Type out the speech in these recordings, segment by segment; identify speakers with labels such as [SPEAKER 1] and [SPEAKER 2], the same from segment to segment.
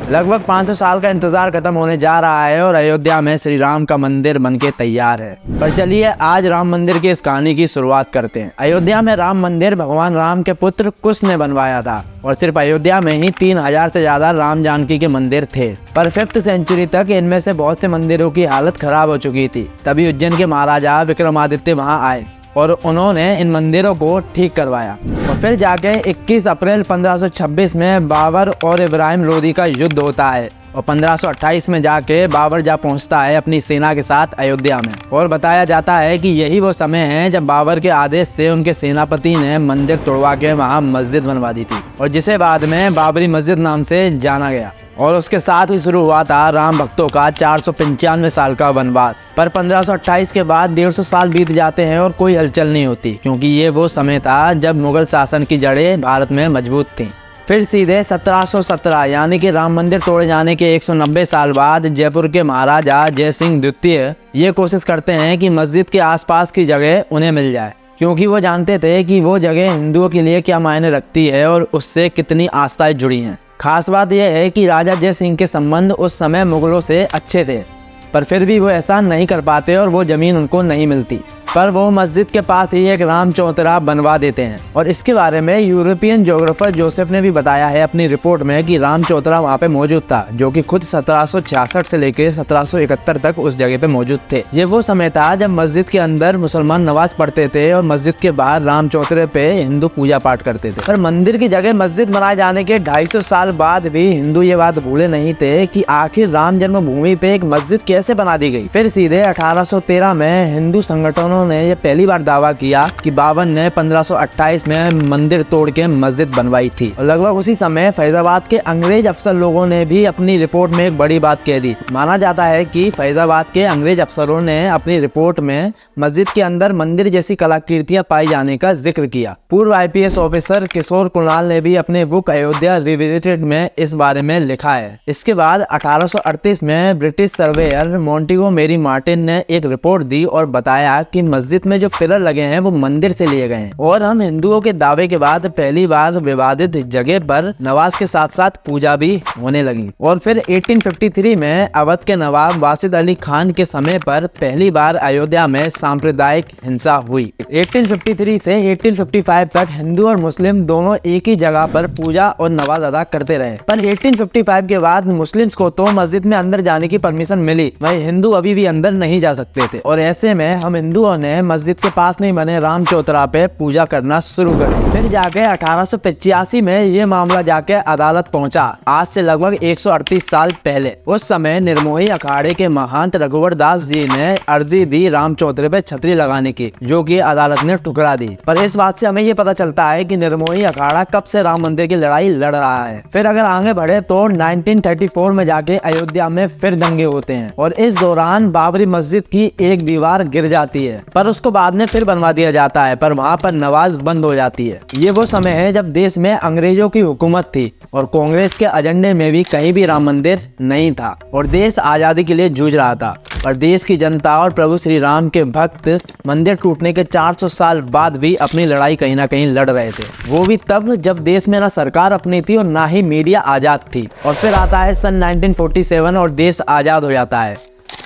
[SPEAKER 1] लगभग 500 साल का इंतजार खत्म होने जा रहा है और अयोध्या में श्री राम का मंदिर बनके तैयार है। पर चलिए आज राम मंदिर की इस कहानी की शुरुआत करते हैं। अयोध्या में राम मंदिर भगवान राम के पुत्र कुश ने बनवाया था और सिर्फ अयोध्या में ही 3000 से ज्यादा राम जानकी के मंदिर थे। पर 5th सेंचुरी तक इनमें से बहुत से मंदिरों की हालत खराब हो चुकी थी। तभी उज्जैन के महाराजा विक्रमादित्य वहां आए और उन्होंने इन मंदिरों को ठीक करवाया। और फिर जाके 21 अप्रैल 1526 में बाबर और इब्राहिम लोदी का युद्ध होता है और 1528 में जाके बाबर जा पहुंचता है अपनी सेना के साथ अयोध्या में। और बताया जाता है कि यही वो समय है जब बाबर के आदेश से उनके सेनापति ने मंदिर तोड़वा के वहां मस्जिद बनवा दी थी और जिसे बाद में बाबरी मस्जिद नाम से जाना गया। और उसके साथ ही शुरू हुआ था राम भक्तों का 495 साल का वनवास। पर 1528 के बाद 150 साल बीत जाते हैं और कोई हलचल नहीं होती, क्योंकि ये वो समय था जब मुगल शासन की जड़ें भारत में मजबूत थीं। फिर सीधे 1717 यानी कि राम मंदिर तोड़े जाने के 190 साल बाद जयपुर के महाराजा जय सिंह द्वितीय ये कोशिश करते हैं कि मस्जिद के आसपास की जगह उन्हें मिल जाए, क्योंकि वो जानते थे कि वो जगह हिंदुओं के लिए क्या मायने रखती है और उससे कितनी आस्थाएं जुड़ी हैं। खास बात यह है कि राजा जय सिंह के संबंध उस समय मुगलों से अच्छे थे, पर फिर भी वो ऐसा नहीं कर पाते और वो जमीन उनको नहीं मिलती। पर वो मस्जिद के पास ही एक राम चौतरा बनवा देते हैं और इसके बारे में यूरोपियन ज्योग्राफर जोसेफ ने भी बताया है अपनी रिपोर्ट में कि राम चौतरा वहाँ पे मौजूद था, जो कि खुद 1766 से लेकर 1771 तक उस जगह पे मौजूद थे। ये वो समय था जब मस्जिद के अंदर मुसलमान नमाज पढ़ते थे और मस्जिद के बाहर राम चौतरे पे हिंदू पूजा पाठ करते थे। पर मंदिर की जगह मस्जिद बनाए जाने के 250 साल बाद भी हिंदू ये बात भूले नहीं थे कि आखिर राम जन्मभूमि पे एक मस्जिद कैसे बना दी गई। फिर सीधे 1813 में हिंदू संगठनों ने ये पहली बार दावा किया कि बाबर ने 1528 में मंदिर तोड़ के मस्जिद बनवाई थी। और लगभग उसी समय फैजाबाद के अंग्रेज अफसर लोगों ने भी अपनी रिपोर्ट में एक बड़ी बात कह दी। माना जाता है कि फैजाबाद के अंग्रेज अफसरों ने अपनी रिपोर्ट में मस्जिद के अंदर मंदिर जैसी कलाकृतियां पाई जाने का जिक्र किया। पूर्व IPS ऑफिसर किशोर कुणाल ने भी अपने बुक अयोध्या रिविजिटेड में इस बारे में लिखा है। इसके बाद 1838 में ब्रिटिश सर्वेयर मॉन्टेगो मेरी मार्टिन ने एक रिपोर्ट दी और बताया कि मस्जिद में जो पिलर लगे हैं वो मंदिर से लिए गए हैं और हम हिंदुओं के दावे के बाद पहली बार विवादित जगह पर नमाज के साथ साथ पूजा भी होने लगी। और फिर 1853 में अवध के नवाब वासिद अली खान के समय पर पहली बार अयोध्या में सांप्रदायिक हिंसा हुई। 1853 से 1855 तक हिंदू और मुस्लिम दोनों एक ही जगह पर पूजा और नमाज अदा करते रहे। पर 1855 के बाद मुस्लिम्स को तो मस्जिद में अंदर जाने की परमिशन मिली, वही हिंदू अभी भी अंदर नहीं जा सकते थे। और ऐसे में हम हिंदुओं ने मस्जिद के पास नहीं बने राम चौतरा पे पूजा करना शुरू करी। फिर जाके 1885 में ये मामला जाके अदालत पहुंचा, आज से लगभग 138 साल पहले। उस समय निर्मोही अखाड़े के महंत रघुवर दास जी ने अर्जी दी राम चौतरे पे छतरी लगाने की, जो कि अदालत ने ठुकरा दी। पर इस बात से हमें ये पता चलता है कि निर्मोही अखाड़ा कब से राम मंदिर की लड़ाई लड़ रहा है। फिर अगर आगे बढ़े तो 1934 में जाके अयोध्या में फिर दंगे होते हैं और इस दौरान बाबरी मस्जिद की एक दीवार गिर जाती है, पर उसको बाद में फिर बनवा दिया जाता है, पर वहाँ पर नमाज बंद हो जाती है। ये वो समय है जब देश में अंग्रेजों की हुकूमत थी और कांग्रेस के एजेंडे में भी कहीं भी राम मंदिर नहीं था और देश आजादी के लिए जूझ रहा था। पर देश की जनता और प्रभु श्री राम के भक्त मंदिर टूटने के 400 साल बाद भी अपनी लड़ाई कहीं ना कहीं लड़ रहे थे, वो भी तब जब देश में ना सरकार अपनी थी और ना ही मीडिया आजाद थी। और फिर आता है सन 1947 और देश आजाद हो जाता है।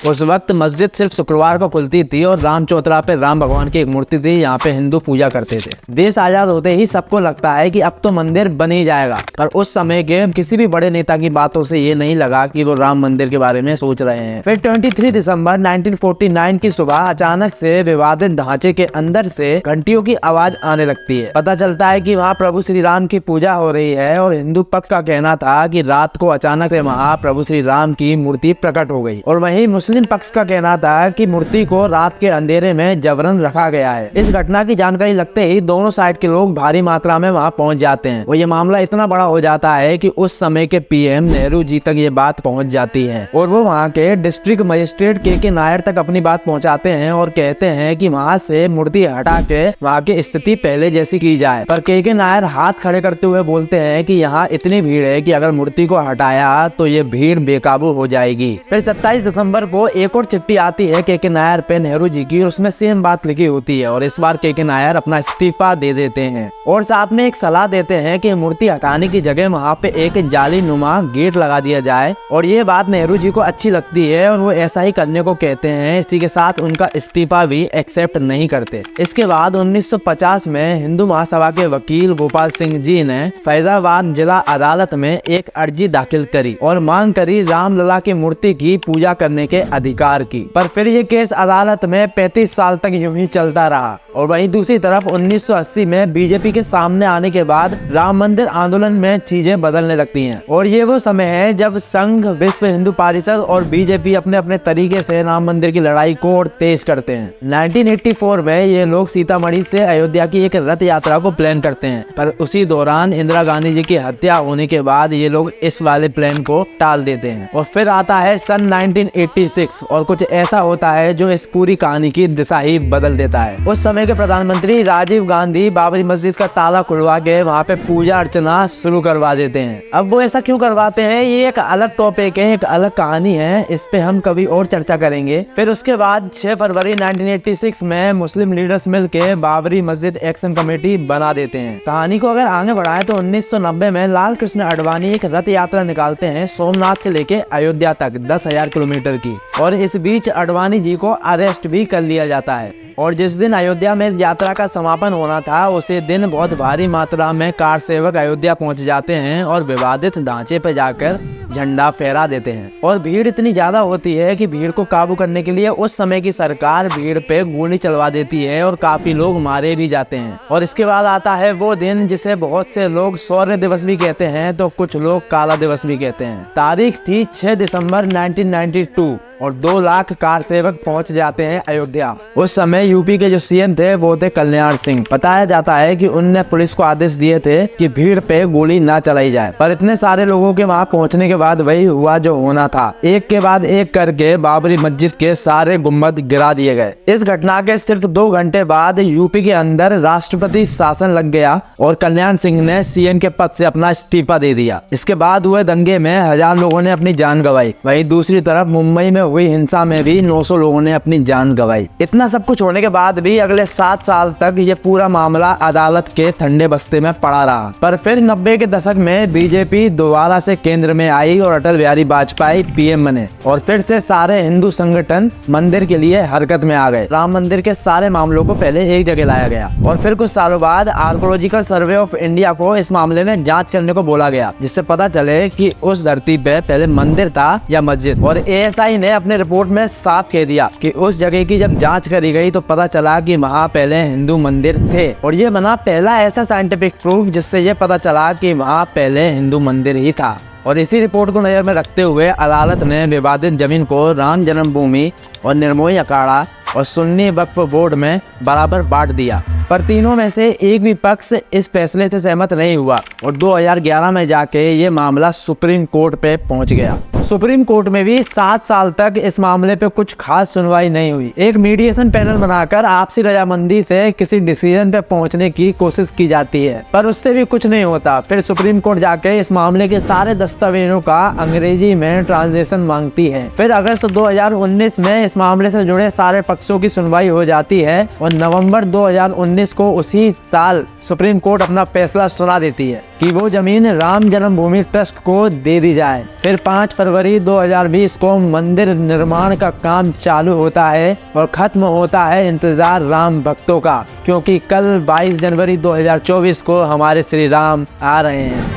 [SPEAKER 1] उस वक्त मस्जिद सिर्फ शुक्रवार को खुलती थी और राम चौतरा पे राम भगवान की एक मूर्ति थी, यहाँ पे हिंदू पूजा करते थे। देश आजाद होते ही सबको लगता है कि अब तो मंदिर बन ही जाएगा, पर उस समय के किसी भी बड़े नेता की बातों से ये नहीं लगा कि वो राम मंदिर के बारे में सोच रहे हैं। फिर 23 दिसंबर 1949 की सुबह अचानक से विवादित ढांचे के अंदर से घंटियों की आवाज आने लगती है। पता चलता है कि वहाँ प्रभु श्री राम की पूजा हो रही है और हिंदू पक्ष का कहना था कि रात को अचानक से वहाँ प्रभु श्री राम की मूर्ति प्रकट हो गई और वहीं मुस्लिम पक्ष का कहना था कि मूर्ति को रात के अंधेरे में जबरन रखा गया है। इस घटना की जानकारी लगते ही दोनों साइड के लोग भारी मात्रा में वहां पहुंच जाते हैं और ये मामला इतना बड़ा हो जाता है कि उस समय के PM नेहरू जी तक ये बात पहुंच जाती है और वो वहां के डिस्ट्रिक्ट मजिस्ट्रेट के नायर तक अपनी बात पहुंचाते हैं और कहते हैं कि वहां से मूर्ति हटा के वहां की स्थिति पहले जैसी की जाए। पर के नायर हाथ खड़े करते हुए बोलते हैं कि यहाँ इतनी भीड़ है कि अगर मूर्ति को हटाया तो ये भीड़ बेकाबू हो जाएगी। फिर 27 दिसंबर को को एक और चिट्ठी आती है के नायर पे नेहरू जी की, और उसमें सेम बात लिखी होती है। और इस बार के नायर अपना इस्तीफा दे देते हैं और साथ में एक सलाह देते हैं कि मूर्ति हटाने की जगह वहाँ पे एक जाली नुमा गेट लगा दिया जाए। और ये बात नेहरू जी को अच्छी लगती है और वो ऐसा ही करने को कहते हैं। इसी के साथ उनका इस्तीफा भी एक्सेप्ट नहीं करते। इसके बाद 1950 में हिंदू महासभा के वकील गोपाल सिंह जी ने फैजाबाद जिला अदालत में एक अर्जी दाखिल करी और मांग करी रामलला की मूर्ति की पूजा करने के अधिकार की। पर फिर ये केस अदालत में 35 साल तक यूं ही चलता रहा। और वहीं दूसरी तरफ 1980 में बीजेपी के सामने आने के बाद राम मंदिर आंदोलन में चीजें बदलने लगती हैं। और ये वो समय है जब संघ, विश्व हिंदू परिषद और बीजेपी अपने अपने तरीके से राम मंदिर की लड़ाई को और तेज करते हैं। 1984 में ये लोग सीतामढ़ी से अयोध्या की एक रथ यात्रा को प्लान करते हैं, पर उसी दौरान इंदिरा गांधी जी की हत्या होने के बाद ये लोग इस वाले प्लान को टाल देते हैं। और फिर आता है सन 1986 और कुछ ऐसा होता है जो इस पूरी कहानी की दिशा ही बदल देता है। उस समय के प्रधानमंत्री राजीव गांधी बाबरी मस्जिद का ताला खुलवा के वहाँ पे पूजा अर्चना शुरू करवा देते हैं। अब वो ऐसा क्यों करवाते हैं ये एक अलग टॉपिक है, एक अलग कहानी है, इस पे हम कभी और चर्चा करेंगे। फिर उसके बाद 6 फरवरी 1986 में मुस्लिम लीडर्स मिलके बाबरी मस्जिद एक्शन कमेटी बना देते हैं। कहानी को अगर आगे बढ़ाएं तो 1990 में लाल कृष्ण आडवाणी एक रथ यात्रा निकालते हैं सोमनाथ से लेके अयोध्या तक 10,000 किलोमीटर की। और इस बीच आडवाणी जी को अरेस्ट भी कर लिया जाता है। और जिस दिन अयोध्या में इस यात्रा का समापन होना था उसी दिन बहुत भारी मात्रा में कार सेवक अयोध्या पहुंच जाते हैं और विवादित ढांचे पर जाकर झंडा फहरा देते हैं। और भीड़ इतनी ज्यादा होती है कि भीड़ को काबू करने के लिए उस समय की सरकार भीड़ पे गोली चलवा देती है और काफी लोग मारे भी जाते हैं। और इसके बाद आता है वो दिन जिसे बहुत से लोग शौर्य दिवस भी कहते हैं तो कुछ लोग काला दिवस भी कहते हैं। तारीख थी 6 दिसंबर 1992 और 2 लाख कार सेवक पहुंच जाते हैं अयोध्या। उस समय यूपी के जो सीएम थे वो थे कल्याण सिंह। बताया जाता है कि उनने पुलिस को आदेश दिए थे कि भीड़ पे गोली ना चलाई जाए, पर इतने सारे लोगों के वहां पहुंचने के बाद वही हुआ जो होना था। एक के बाद एक करके बाबरी मस्जिद के सारे गुम्बद गिरा दिए गए। इस घटना के सिर्फ 2 घंटे बाद यूपी के अंदर राष्ट्रपति शासन लग गया और कल्याण सिंह ने सीएम के पद से अपना इस्तीफा दे दिया। इसके बाद हुए दंगे में 1000 लोगों ने अपनी जान गंवाई। वहीं दूसरी तरफ मुंबई में हुई हिंसा में भी 900 लोगों ने अपनी जान गंवाई। इतना सब कुछ होने के बाद भी अगले 7 साल तक ये पूरा मामला अदालत के ठंडे बस्ते में पड़ा रहा। पर फिर 90 के दशक में बीजेपी दोबारा से केंद्र में आई और अटल बिहारी वाजपेयी पीएम बने और फिर से सारे हिंदू संगठन मंदिर के लिए हरकत में आ गए। राम मंदिर के सारे मामलों को पहले एक जगह लाया गया और फिर कुछ सालों बाद आर्कोलॉजिकल सर्वे ऑफ इंडिया को इस मामले में जांच करने को बोला गया, जिससे पता चले कि उस धरती पे पहले मंदिर था या मस्जिद। और एएसआई ने अपने रिपोर्ट में साफ कह दिया कि उस जगह की जब जांच करी गई तो पता चला कि वहाँ पहले हिंदू मंदिर थे। और ये बना पहला ऐसा साइंटिफिक प्रूफ जिससे ये पता चला कि वहाँ पहले हिंदू मंदिर ही था। और इसी रिपोर्ट को नजर में रखते हुए अदालत ने विवादित जमीन को राम जन्मभूमि और निर्मोही अखाड़ा और सुन्नी वक्फ बोर्ड में बराबर बांट दिया। पर तीनों में से एक भी पक्ष इस फैसले से सहमत नहीं हुआ और 2011 में जाके ये मामला सुप्रीम कोर्ट पे पहुंच गया। सुप्रीम कोर्ट में भी 7 साल तक इस मामले पे कुछ खास सुनवाई नहीं हुई। एक मीडिएशन पैनल बनाकर आपसी रजामंदी से किसी डिसीजन पे पहुंचने की कोशिश की जाती है, पर उससे भी कुछ नहीं होता। फिर सुप्रीम कोर्ट जाके इस मामले के सारे दस्तावेजों का अंग्रेजी में ट्रांसलेशन मांगती है। फिर अगस्त 2019 में इस मामले से जुड़े सारे पक्षों की सुनवाई हो जाती है और नवंबर 2019 को उसी साल सुप्रीम कोर्ट अपना फैसला सुना देती है कि वो जमीन राम जन्मभूमि ट्रस्ट को दे दी जाए। फिर 5 फरवरी 2020 को मंदिर निर्माण का काम चालू होता है और खत्म होता है इंतजार राम भक्तों का, क्योंकि कल 22 जनवरी 2024 को हमारे श्री राम आ रहे हैं।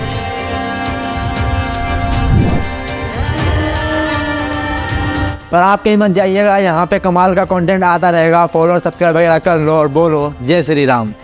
[SPEAKER 1] पर आप कहीं मत जाइएगा, यहाँ पे कमाल का कंटेंट आता रहेगा। फॉलो और सब्सक्राइब वगैरह कर लो और बोलो जय श्री राम।